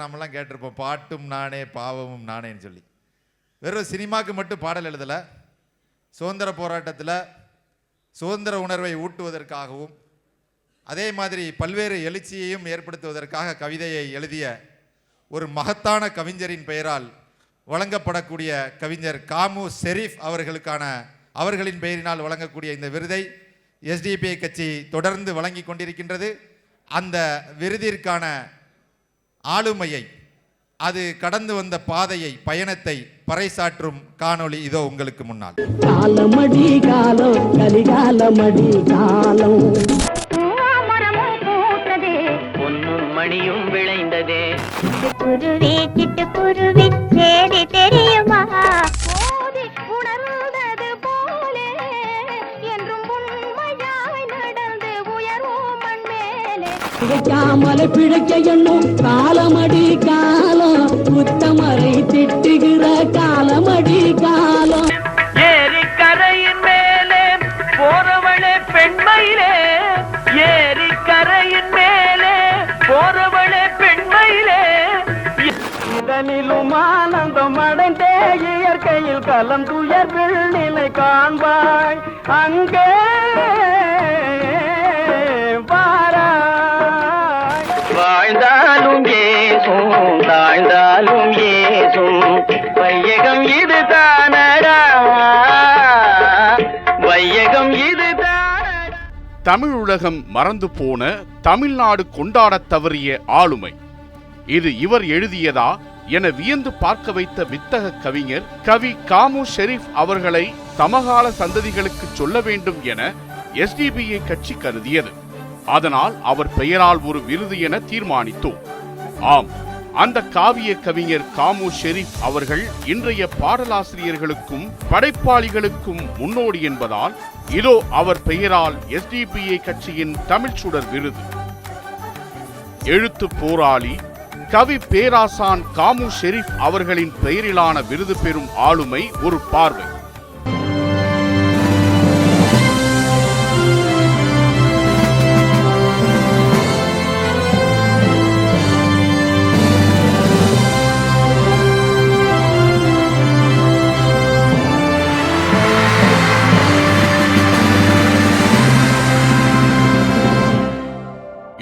நம்மலாம் கேட்டிருப்போம், பாட்டும் நானே பாவமும் நானேன்னு சொல்லி. வெறும் சினிமாவுக்கு மட்டும் பாடல் எழுதலை, சுதந்திர போராட்டத்தில் சுதந்திர உணர்வை ஊட்டுவதற்காகவும் அதே மாதிரி பல்வேறு எழுச்சியையும் ஏற்படுத்துவதற்காக கவிதையை எழுதிய ஒரு மகத்தான கவிஞரின் பெயரால் வழங்கப்படக்கூடிய கவிஞர் காமு ஷெரீப் அவர்களின் பெயரினால் வழங்கக்கூடிய இந்த விருதை எஸ்டிபிஐ கட்சி தொடர்ந்து வழங்கி கொண்டிருக்கின்றது. அந்த விருதிற்கான ஆளுமையை, அது கடந்து வந்த பாதையை, பயணத்தை பறைசாற்றும் காணொளி இதோ உங்களுக்கு முன்னால். காலமடி காலம், கலிகாலமடி காலம், மணியும் விளைந்ததே. குருவி சிட்டுக்குருவி சேதி தெரியுமா? போதி உணர்ந்தது போலே என்றும் உண்மையாய் நடந்து உயர்வோம் மண் மேலே. பிழைக்காமலை பிழைக்க எண்ணும் காலமடி காலம், உத்தமரை திட்டுகிற காலமடி காலம். ஏரி கரையின் மேலே போறவளே பெண்மையிலே, ஏரி கரையின் மேலே போறவளே பெண்மையிலே. இதனிலும் ஆனந்தம் அடைந்தே இயற்கையில் கலம் துயர் நிலை காண்பாய். அங்கே வாழ்ந்தாலும் ஏசும் தாழ்ந்தாலும் ஏசும் வையகம் இது தானடா, வையகம் இது தானடா. தமிழ் உலகம் மறந்து போன, தமிழ்நாடு கொண்டாடத் தவறிய ஆளுமை இது இவர் எழுதியதா என வியந்து பார்க்க வைத்த வித்தக கவிஞர் கவி காமு ஷெரீப் அவர்களை சமகால சந்ததிகளுக்கு சொல்ல வேண்டும் என எஸ்டிபிஐ கட்சி கருதியது. அதனால் அவர் பெயரால் ஒரு விருது என தீர்மானித்தோம். ஆம், அந்த காவிய கவிஞர் காமு ஷெரீப் அவர்கள் இன்றைய பாடலாசிரியர்களுக்கும் படைப்பாளிகளுக்கும் முன்னோடி என்பதால் இதோ அவர் பெயரால் எஸ்டிபிஐ கட்சியின் தமிழ் சுடர் விருது. எழுத்து போராளி, கவி பேராசான் காமு ஷெரீப் அவர்களின் பெயரிலான விருது பெறும் ஆளுமை ஒரு பார்வை.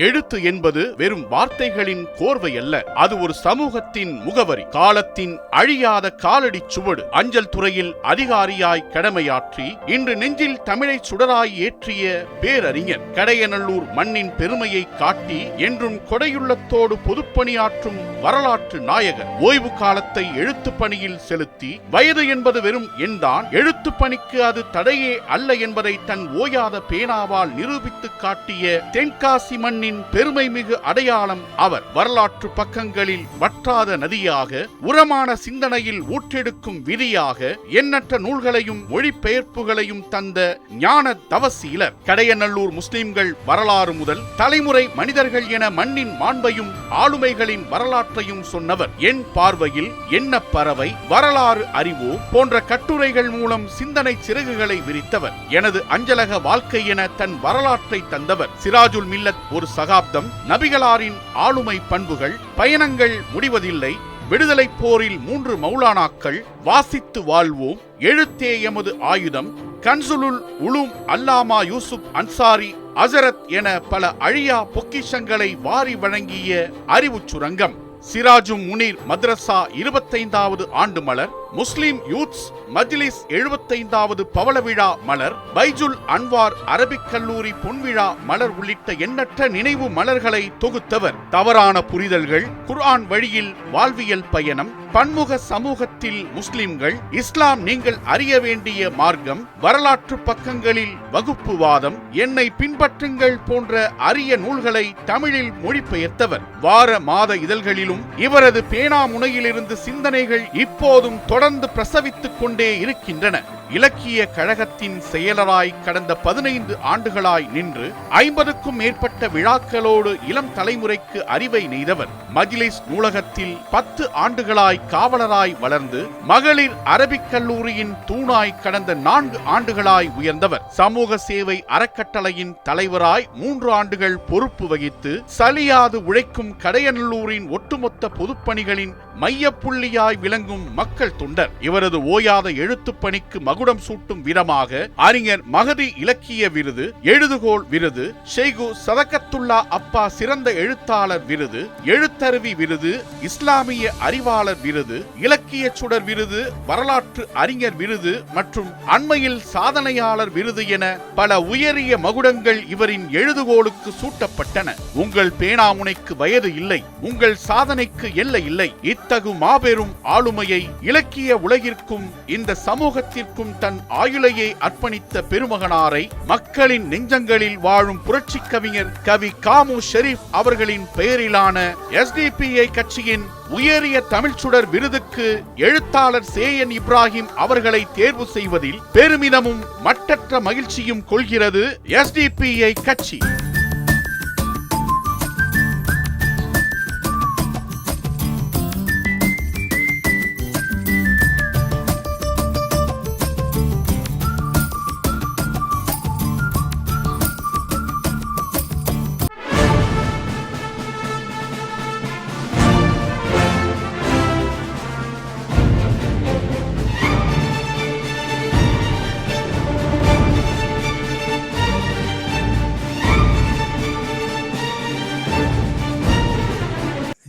எழுத்து என்பது வெறும் வார்த்தைகளின் கோர்வை அல்ல, அது ஒரு சமூகத்தின் முகவரி, காலத்தின் அழியாத காலடி சுவடு. அஞ்சல் துறையில் அதிகாரியாய் கடமையாற்றி இன்று நெஞ்சில் தமிழை சுடராய் ஏற்றிய பேரறிஞர், கடையநல்லூர் மண்ணின் பெருமையை காட்டி என்றும் கொடையுள்ளத்தோடு பொதுப்பணியாற்றும் வரலாற்று நாயகர். ஓய்வு காலத்தை எழுத்து பணியில் செலுத்தி, வயது என்பது வெறும் எண்தான், எழுத்து பணிக்கு அது தடையே அல்ல என்பதை தன் ஓயாத பேனாவால் நிரூபித்து காட்டிய தென்காசி மண்ணின் பெருமை மிகு அடையாளம் அவர். வரலாற்று பக்கங்களில் வற்றாத நதியாக, உரமான சிந்தனையில் ஊற்றெடுக்கும் விதியாக, எண்ணற்ற நூல்களையும் மொழிபெயர்ப்புகளையும் தந்த ஞான தவசீலர். கடையநல்லூர் முஸ்லிம்கள் வரலாறு முதல் தலைமுறை மனிதர்கள் என மண்ணின் மாண்பையும் ஆளுமைகளின் வரலாற்றையும் சொன்னவர். என் பார்வையில் என்ன பறவை, வரலாறு அறிவோ போன்ற கட்டுரைகள் மூலம் சிந்தனை சிறகுகளை விரித்தவர். எனது அஞ்சலக வாழ்க்கை என தன் வரலாற்றை தந்தவர். சிராஜுல் மில்லத் ஒரு சகாப்தம், நபிகளாரின் ஆளுமை பண்புகள், பயணங்கள் முடிவதில்லை, விடுதலை போரில் 3 மௌலானாக்கள், வாசித்து வாழ்வோம், எழுத்தே எமது ஆயுதம், கன்சுலுல் உலூம் அல்லாமா யூசுப் அன்சாரி அசரத் என பல அழியா பொக்கிஷங்களை வாரி வழங்கிய அறிவு சுரங்கம். சிராஜும் முனீர் மദ്രസா 25வது ஆண்டு மலர், முஸ்லிம் யூத்ஸ் மஜ்லிஸ் 75வது பவள விழா மலர், பைஜுல் அன்வார் அரபிக் கல்லூரி பொன்விழா மலர் உள்ளிட்ட எண்ணற்ற நினைவு மலர்களை தொகுத்தவர். தவறான புரிதல்கள், குர்ஆன் வழியில் வாழ்வியல் பயணம், பன்முக சமூகத்தில் முஸ்லிம்கள், இஸ்லாம் நீங்கள் அறிய வேண்டிய மார்க்கம், வரலாற்று பக்கங்களில் வகுப்புவாதம், என்னை பின்பற்றுங்கள் போன்ற அரிய நூல்களை தமிழில் மொழிபெயர்த்தவர். வார மாத இதழ்களிலும் இவரது பேனா முனையிலிருந்து சிந்தனைகள் இப்போதும் தொடர்ந்து பிரசவித்துக் கொண்டே இருக்கின்றன. இலக்கிய கழகத்தின் செயலராய் கடந்த 15 ஆண்டுகளாய் நின்று 50க்கும் மேற்பட்ட விழாக்களோடு இளம் தலைமுறைக்கு அறிவை நெய்தவர். மஜ்லிஸ் நூலகத்தில் 10 ஆண்டுகளாய் காவலராய் வளர்ந்து மகளிர் அரபிக் கல்லூரியின் தூணாய் கடந்த 4 ஆண்டுகளாய் உயர்ந்தவர். சமூக சேவை அறக்கட்டளையின் தலைவராய் 3 ஆண்டுகள் பொறுப்பு வகித்து சலியாது உழைக்கும் கடையநல்லூரின் ஒட்டுமொத்த பொதுப்பணிகளின் மையப்புள்ளியாய் விளங்கும் மக்கள் தொண்டர். இவரது ஓயாத எழுத்துப் பணிக்கு மகுடம் சூட்டும் விதமாக அறிஞர் மகதி இலக்கிய விருது, எழுதுகோள் விருது, ஷேகு சதகத்துல்லா அப்பா சிறந்த எழுத்தாளர் விருது, எழுத்தருவி விருது, இஸ்லாமிய அறிவாளர் விருது, இலக்கிய சுடர் விருது, வரலாற்று அறிஞர் விருது மற்றும் அண்மையில் சாதனையாளர் விருது என பல உயரிய மகுடங்கள் இவரின் எழுதுகோளுக்கு சூட்டப்பட்டன. உங்கள் பேனாமுனைக்கு வயது இல்லை, உங்கள் சாதனைக்கு எல்லை இல்லை. இத்தகு மாபெரும் ஆளுமையை இலக்கிய உலகிற்கும் இந்த சமூகத்திற்கும் தன் ஆயுளையை அர்ப்பணித்த பெருமகனாரை மக்களின் நெஞ்சங்களில் வாழும் புரட்சி கவிஞர் கவி காமு ஷெரீப் அவர்களின் பெயரிலான SDPI கட்சியின் உயரிய தமிழ்ச்சுடர் விருதுக்கு எழுத்தாளர் சேஎன் இப்ராஹிம் அவர்களை தேர்வு செய்வதில் பெருமிதமும் மட்டற்ற மகிழ்ச்சியும் கொள்கிறது SDPI கட்சி.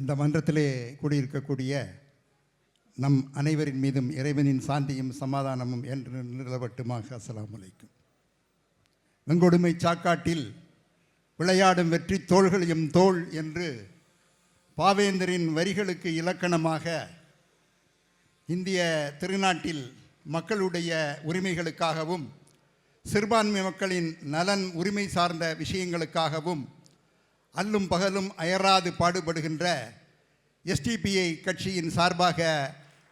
இந்த மன்றத்திலே கூடியிருக்கக்கூடிய நம் அனைவரின் மீதும் இறைவனின் சாந்தியும் சமாதானமும் என்று நிலவட்டுமாக. அஸ்ஸலாமு அலைக்கும். வெங்கொடுமை சாக்காட்டில் விளையாடும் வெற்றி தோள்களையும் தோள் என்று பாவேந்தரின் வரிகளுக்கு இலக்கணமாக இந்திய திருநாட்டில் மக்களுடைய உரிமைகளுக்காகவும் சிறுபான்மை மக்களின் நலன் உரிமை சார்ந்த விஷயங்களுக்காகவும் அல்லும் பகலும் அயராது பாடுபடுகின்ற SDPI கட்சியின் சார்பாக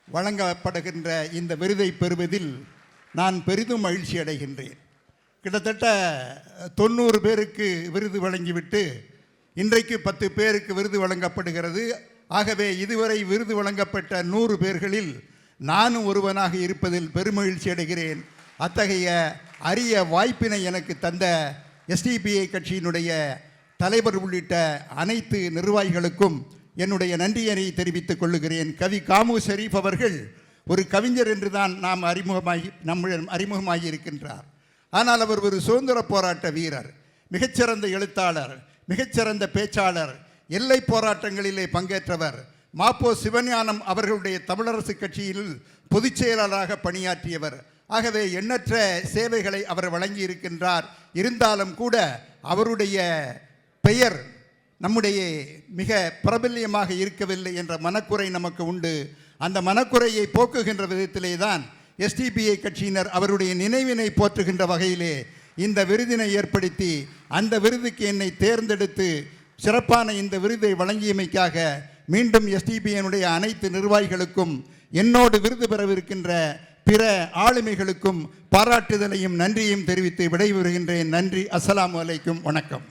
வழங்கப்படுகின்ற இந்த விருதை பெறுவதில் நான் பெரிதும் மகிழ்ச்சி அடைகின்றேன். கிட்டத்தட்ட 90 பேருக்கு விருது வழங்கிவிட்டு இன்றைக்கு 10 பேருக்கு விருது வழங்கப்படுகிறது. ஆகவே இதுவரை விருது வழங்கப்பட்ட 100 பேர்களில் நானும் ஒருவனாக இருப்பதில் பெருமகிழ்ச்சி அடைகிறேன். அத்தகைய அரிய வாய்ப்பினை எனக்கு தந்த SDPI கட்சியினுடைய தலைவர் உள்ளிட்ட அனைத்து நிர்வாகிகளுக்கும் என்னுடைய நன்றியை தெரிவித்துக் கொள்ளுகிறேன். கவி காமு ஷெரீப் அவர்கள் ஒரு கவிஞர் என்று தான் நம்மிடம் அறிமுகமாகி இருக்கின்றார். ஆனால் அவர் ஒரு சுதந்திர போராட்ட வீரர், மிகச்சிறந்த எழுத்தாளர், மிகச்சிறந்த பேச்சாளர், எல்லை போராட்டங்களிலே பங்கேற்றவர், மாப்போ சிவஞானம் அவர்களுடைய தமிழரசு கட்சியில் பொதுச் செயலாளராக பணியாற்றியவர். ஆகவே எண்ணற்ற சேவைகளை அவர் வழங்கி இருக்கின்றார். இருந்தாலும் கூட அவருடைய பெயர் நம்முடைய மிக பிரபல்யமாக இருக்கவில்லை என்ற மனக்குறை நமக்கு உண்டு. அந்த மனக்குறையை போக்குகின்ற விதத்திலே தான் SDPI கட்சியினர் அவருடைய நினைவினை போற்றுகின்ற வகையிலே இந்த விருதினை ஏற்படுத்தி அந்த விருதுக்கு என்னை தேர்ந்தெடுத்து சிறப்பான இந்த விருதை வழங்கியமைக்காக மீண்டும் SDPI அனைத்து நிர்வாகிகளுக்கும் என்னோடு விருது பெறவிருக்கின்ற பிற ஆளுமைகளுக்கும் பாராட்டுதலையும் நன்றியையும் தெரிவித்து விடைபெறுகின்றேன். நன்றி. அஸ்ஸலாமு அலைக்கும். வணக்கம்.